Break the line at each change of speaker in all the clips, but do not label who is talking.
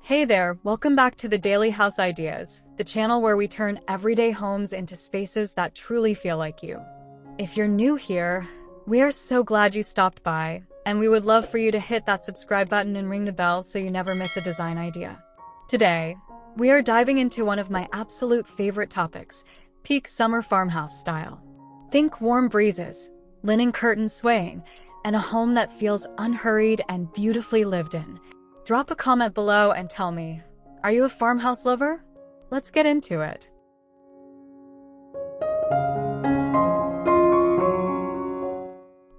Hey there, welcome back to the Daily House Ideas, the channel where we turn everyday homes into spaces that truly feel like you. If you're new here, we are so glad you stopped by, and we would love for you to hit that subscribe button and ring the bell so you never miss a design idea. Today, we are diving into one of my absolute favorite topics, peak summer farmhouse style. Think warm breezes, linen curtains swaying, and a home that feels unhurried and beautifully lived in. Drop a comment below and tell me, are you a farmhouse lover? Let's get into it.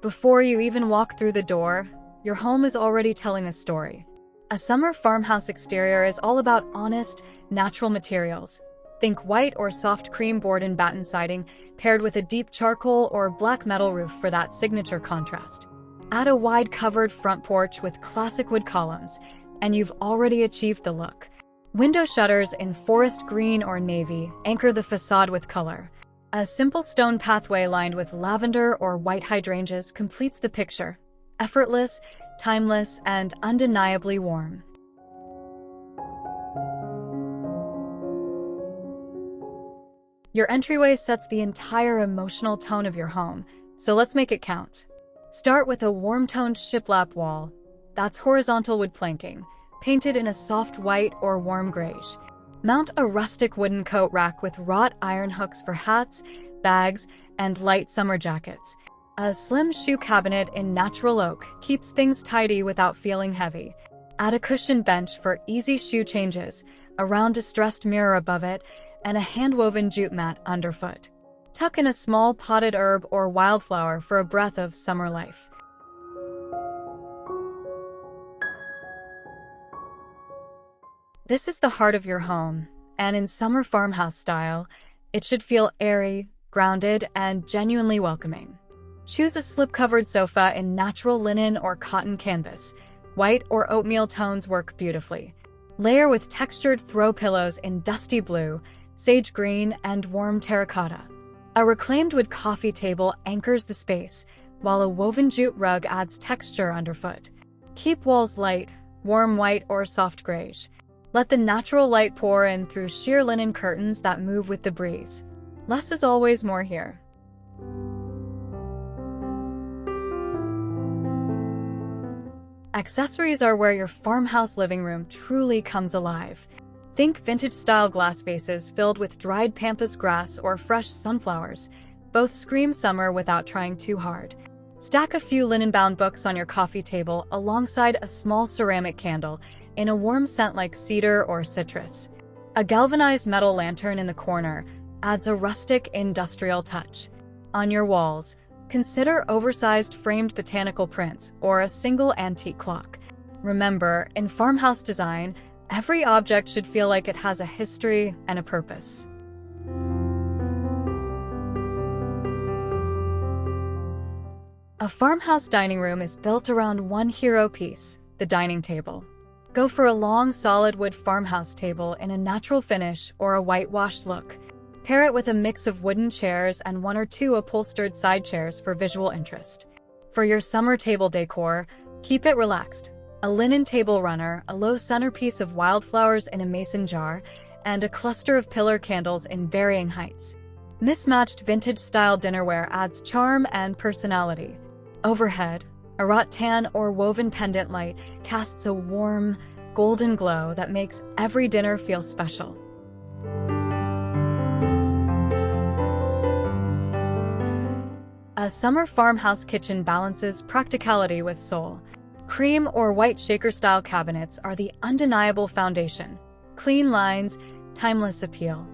Before you even walk through the door, your home is already telling a story. A summer farmhouse exterior is all about honest, natural materials. Think white or soft cream board-and-batten siding paired with a deep charcoal or black metal roof for that signature contrast. Add a wide covered front porch with classic wood columns, and you've already achieved the look. Window shutters in forest green or navy anchor the facade with color. A simple stone pathway lined with lavender or white hydrangeas completes the picture. Effortless, timeless, and undeniably warm. Your entryway sets the entire emotional tone of your home, so let's make it count. Start with a warm-toned shiplap wall. That's horizontal wood planking, painted in a soft white or warm grayish. Mount a rustic wooden coat rack with wrought iron hooks for hats, bags, and light summer jackets. A slim shoe cabinet in natural oak keeps things tidy without feeling heavy. Add a cushioned bench for easy shoe changes, a round distressed mirror above it, and a hand-woven jute mat underfoot. Tuck in a small potted herb or wildflower for a breath of summer life. This is the heart of your home, and in summer farmhouse style, it should feel airy, grounded, and genuinely welcoming. Choose a slip-covered sofa in natural linen or cotton canvas. White or oatmeal tones work beautifully. Layer with textured throw pillows in dusty blue, sage green, and warm terracotta. A reclaimed wood coffee table anchors the space, while a woven jute rug adds texture underfoot. Keep walls light, warm white or soft grayish. Let the natural light pour in through sheer linen curtains that move with the breeze. Less is always more here. Accessories are where your farmhouse living room truly comes alive. Think vintage-style glass vases filled with dried pampas grass or fresh sunflowers. Both scream summer without trying too hard. Stack a few linen-bound books on your coffee table alongside a small ceramic candle in a warm scent like cedar or citrus. A galvanized metal lantern in the corner adds a rustic, industrial touch. On your walls, consider oversized framed botanical prints or a single antique clock. Remember, in farmhouse design, every object should feel like it has a history and a purpose. A farmhouse dining room is built around one hero piece, the dining table. Go for a long, solid wood farmhouse table in a natural finish or a whitewashed look. Pair it with a mix of wooden chairs and one or two upholstered side chairs for visual interest. For your summer table decor, keep it relaxed. A linen table runner, a low centerpiece of wildflowers in a mason jar, and a cluster of pillar candles in varying heights. Mismatched vintage-style dinnerware adds charm and personality. Overhead, a rattan or woven pendant light casts a warm, golden glow that makes every dinner feel special. A summer farmhouse kitchen balances practicality with soul. Cream or white shaker-style cabinets are the undeniable foundation. Clean lines, timeless appeal.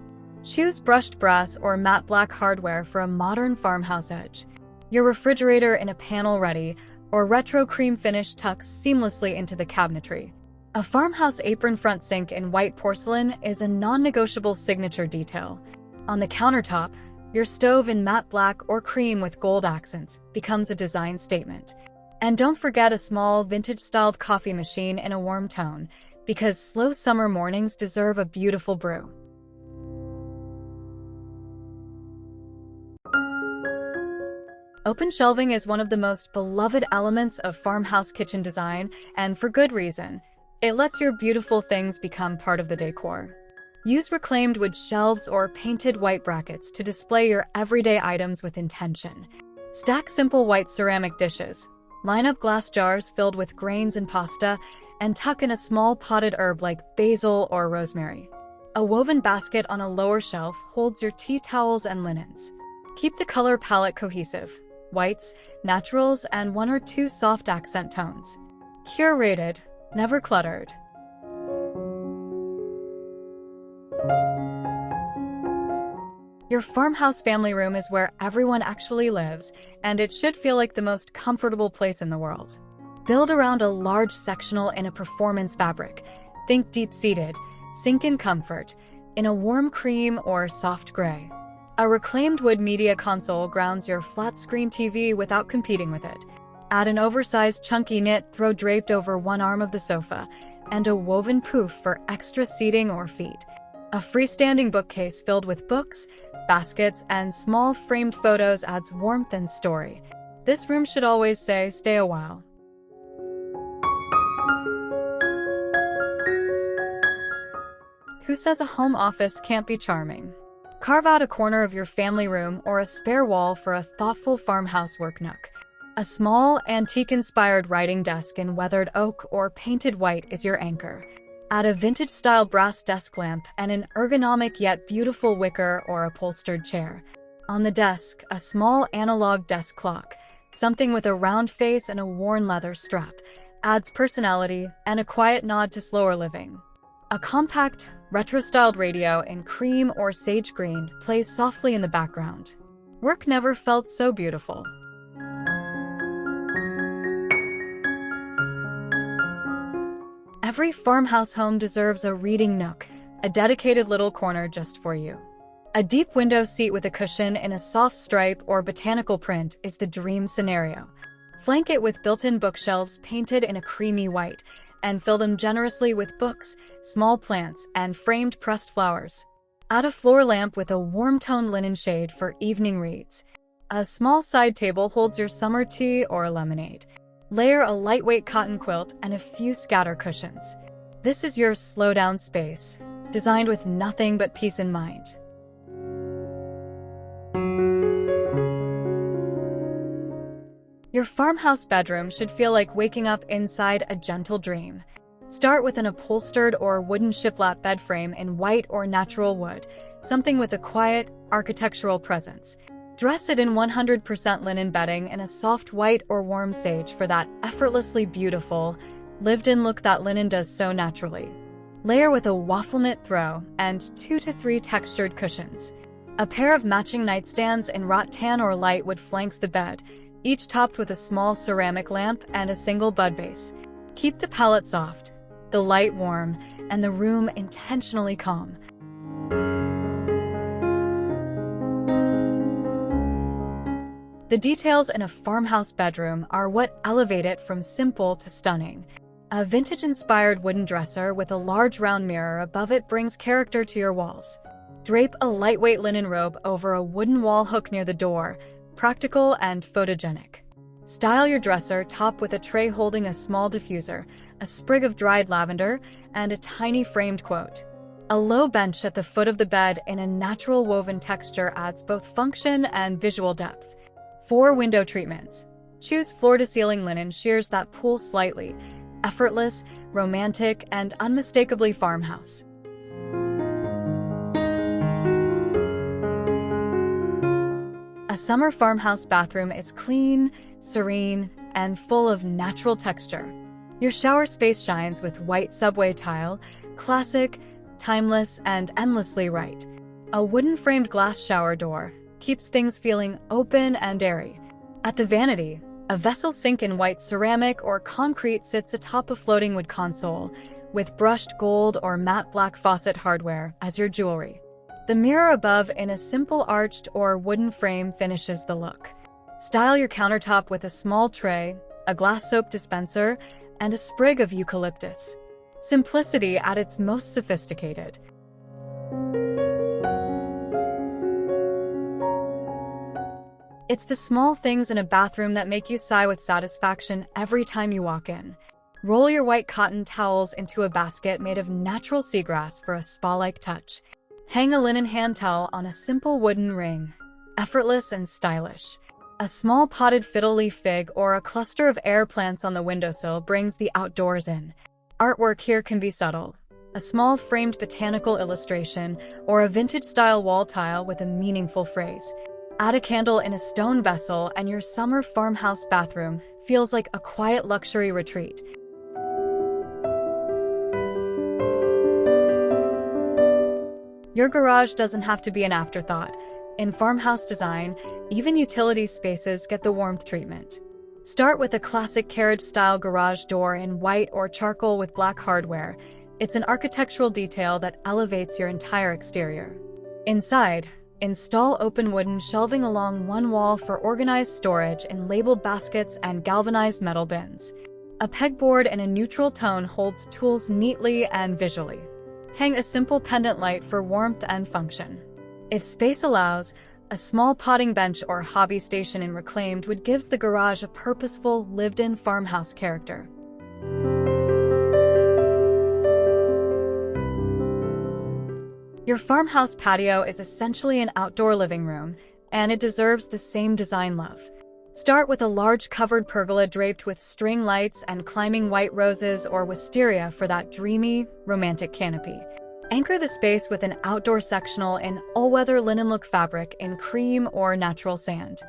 Choose brushed brass or matte black hardware for a modern farmhouse edge. Your refrigerator in a panel-ready or retro cream finish tucks seamlessly into the cabinetry. A farmhouse apron front sink in white porcelain is a non-negotiable signature detail. On the countertop, your stove in matte black or cream with gold accents becomes a design statement. And don't forget a small, vintage-styled coffee machine in a warm tone, because slow summer mornings deserve a beautiful brew. Open shelving is one of the most beloved elements of farmhouse kitchen design, and for good reason. It lets your beautiful things become part of the decor. Use reclaimed wood shelves or painted white brackets to display your everyday items with intention. Stack simple white ceramic dishes. Line up glass jars filled with grains and pasta, and tuck in a small potted herb like basil or rosemary. A woven basket on a lower shelf holds your tea towels and linens. Keep the color palette cohesive: whites, naturals, and one or two soft accent tones. Curated, never cluttered. Your farmhouse family room is where everyone actually lives, and it should feel like the most comfortable place in the world. Build around a large sectional in a performance fabric. Think deep-seated, sink in comfort, in a warm cream or soft gray. A reclaimed wood media console grounds your flat-screen TV without competing with it. Add an oversized chunky knit throw draped over one arm of the sofa, and a woven poof for extra seating or feet. A freestanding bookcase filled with books, baskets, and small framed photos adds warmth and story. This room should always say, "Stay a while." Who says a home office can't be charming? Carve out a corner of your family room or a spare wall for a thoughtful farmhouse work nook. A small, antique-inspired writing desk in weathered oak or painted white is your anchor. Add a vintage-style brass desk lamp and an ergonomic yet beautiful wicker or upholstered chair. On the desk, a small analog desk clock, something with a round face and a worn leather strap, adds personality and a quiet nod to slower living. A compact, retro-styled radio in cream or sage green plays softly in the background. Work never felt so beautiful. Every farmhouse home deserves a reading nook, a dedicated little corner just for you. A deep window seat with a cushion in a soft stripe or botanical print is the dream scenario. Flank it with built-in bookshelves painted in a creamy white, and fill them generously with books, small plants, and framed pressed flowers. Add a floor lamp with a warm-toned linen shade for evening reads. A small side table holds your summer tea or lemonade. Layer a lightweight cotton quilt and a few scatter cushions. This is your slow-down space, designed with nothing but peace in mind. Your farmhouse bedroom should feel like waking up inside a gentle dream. Start with an upholstered or wooden shiplap bed frame in white or natural wood, something with a quiet, architectural presence. Dress it in 100% linen bedding in a soft white or warm sage for that effortlessly beautiful, lived-in look that linen does so naturally. Layer with a waffle knit throw and 2 to 3 textured cushions. A pair of matching nightstands in wrought tan or light wood flanks the bed, each topped with a small ceramic lamp and a single bud vase. Keep the palette soft, the light warm, and the room intentionally calm. The details in a farmhouse bedroom are what elevate it from simple to stunning. A vintage-inspired wooden dresser with a large round mirror above it brings character to your walls. Drape a lightweight linen robe over a wooden wall hook near the door, practical and photogenic. Style your dresser top with a tray holding a small diffuser, a sprig of dried lavender, and a tiny framed quote. A low bench at the foot of the bed in a natural woven texture adds both function and visual depth. 4 window treatments. Choose floor-to-ceiling linen sheers that pull slightly, effortless, romantic, and unmistakably farmhouse. A summer farmhouse bathroom is clean, serene, and full of natural texture. Your shower space shines with white subway tile, classic, timeless, and endlessly right. A wooden-framed glass shower door keeps things feeling open and airy. At the vanity, a vessel sink in white ceramic or concrete sits atop a floating wood console, with brushed gold or matte black faucet hardware as your jewelry. The mirror above in a simple arched or wooden frame finishes the look. Style your countertop with a small tray, a glass soap dispenser, and a sprig of eucalyptus. Simplicity at its most sophisticated. It's the small things in a bathroom that make you sigh with satisfaction every time you walk in. Roll your white cotton towels into a basket made of natural seagrass for a spa-like touch. Hang a linen hand towel on a simple wooden ring. Effortless and stylish. A small potted fiddle leaf fig or a cluster of air plants on the windowsill brings the outdoors in. Artwork here can be subtle. A small framed botanical illustration or a vintage-style wall tile with a meaningful phrase. Add a candle in a stone vessel and your summer farmhouse bathroom feels like a quiet luxury retreat. Your garage doesn't have to be an afterthought. In farmhouse design, even utility spaces get the warmth treatment. Start with a classic carriage-style garage door in white or charcoal with black hardware. It's an architectural detail that elevates your entire exterior. Inside, install open wooden shelving along one wall for organized storage in labeled baskets and galvanized metal bins. A pegboard in a neutral tone holds tools neatly and visually. Hang a simple pendant light for warmth and function. If space allows, a small potting bench or hobby station in reclaimed wood gives the garage a purposeful, lived-in farmhouse character. Your farmhouse patio is essentially an outdoor living room, and it deserves the same design love. Start with a large covered pergola draped with string lights and climbing white roses or wisteria for that dreamy, romantic canopy. Anchor the space with an outdoor sectional in all-weather linen look fabric in cream or natural sand.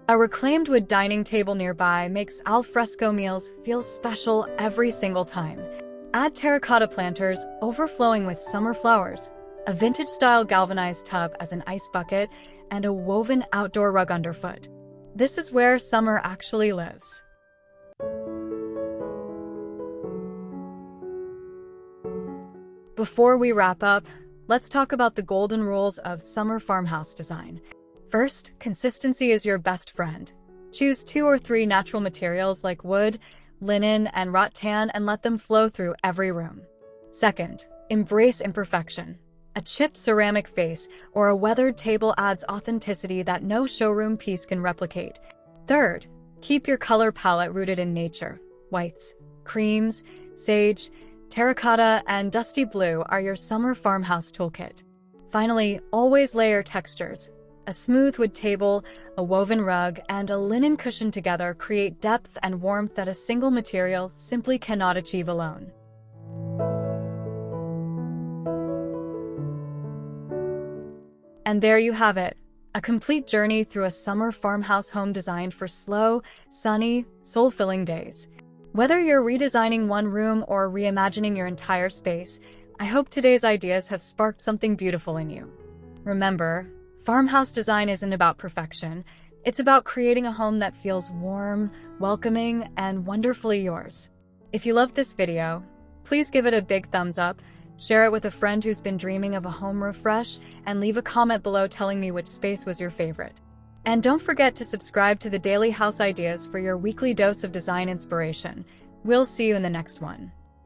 A reclaimed wood dining table nearby makes al fresco meals feel special every single time. Add terracotta planters overflowing with summer flowers, a vintage-style galvanized tub as an ice bucket, and a woven outdoor rug underfoot. This is where summer actually lives. Before we wrap up, let's talk about the golden rules of summer farmhouse design. First, consistency is your best friend. Choose 2 or 3 natural materials like wood, linen, and rattan and let them flow through every room. Second, embrace imperfection. A chipped ceramic vase or a weathered table adds authenticity that no showroom piece can replicate. Third, keep your color palette rooted in nature. Whites, creams, sage, terracotta, and dusty blue are your summer farmhouse toolkit. Finally, always layer textures. A smooth wood table, a woven rug, and a linen cushion together create depth and warmth that a single material simply cannot achieve alone. And there you have it, a complete journey through a summer farmhouse home designed for slow, sunny, soul-filling days. Whether you're redesigning one room or reimagining your entire space, I hope today's ideas have sparked something beautiful in you. Remember, farmhouse design isn't about perfection. It's about creating a home that feels warm, welcoming, and wonderfully yours. If you loved this video, please give it a big thumbs up, share it with a friend who's been dreaming of a home refresh, and leave a comment below telling me which space was your favorite. And don't forget to subscribe to the Daily House Ideas for your weekly dose of design inspiration. We'll see you in the next one.